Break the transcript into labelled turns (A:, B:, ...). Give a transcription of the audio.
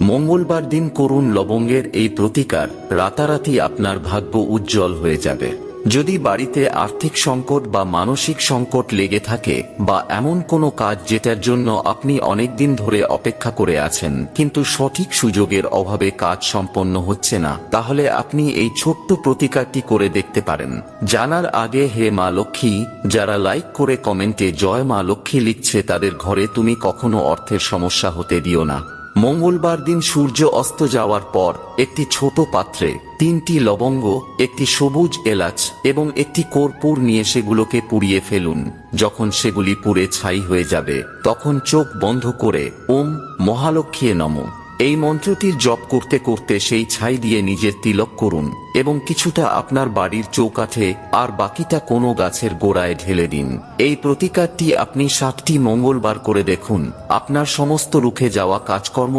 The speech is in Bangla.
A: মঙ্গলবার দিন করুন লবঙ্গের এই প্রতিকার, রাতারাতি আপনার ভাগ্য উজ্জ্বল হয়ে যাবে। যদি বাড়িতে আর্থিক সংকট বা মানসিক সংকট লেগে থাকে, বা এমন কোনো কাজ যেটার জন্য আপনি অনেকদিন ধরে অপেক্ষা করে আছেন কিন্তু সঠিক সুযোগের অভাবে কাজ সম্পন্ন হচ্ছে না, তাহলে আপনি এই ছোট্ট প্রতিকারটি করে দেখতে পারেন। জানার আগে হে মা লক্ষ্মী, যারা লাইক করে কমেন্টে জয় মা লক্ষ্মী লিখছে তাদের ঘরে তুমি কখনো অর্থের সমস্যা হতে দিও না। মঙ্গলবার দিন সূর্য অস্ত যাওয়ার পর একটি ছোট পাত্রে 3টি লবঙ্গ, একটি সবুজ এলাচ এবং একটি কর্পূর নিয়ে সেগুলোকে পুড়িয়ে ফেলুন। যখন সেগুলি পুড়ে ছাই হয়ে যাবে তখন চোখ বন্ধ করে ওম মহালক্ষ্মী নমঃ এই মন্ত্রটির জপ করতে করতে সেই ছাই দিয়ে নিজের তিলক করুন এবং কিছুটা আপনার বাড়ির চৌকাঠে আর বাকিটা কোনো গাছের গোড়ায় ঢেলে দিন। এই প্রতিকারটি আপনি 7টি মঙ্গলবার করে দেখুন, আপনার সমস্ত রুখে যাওয়া কাজকর্ম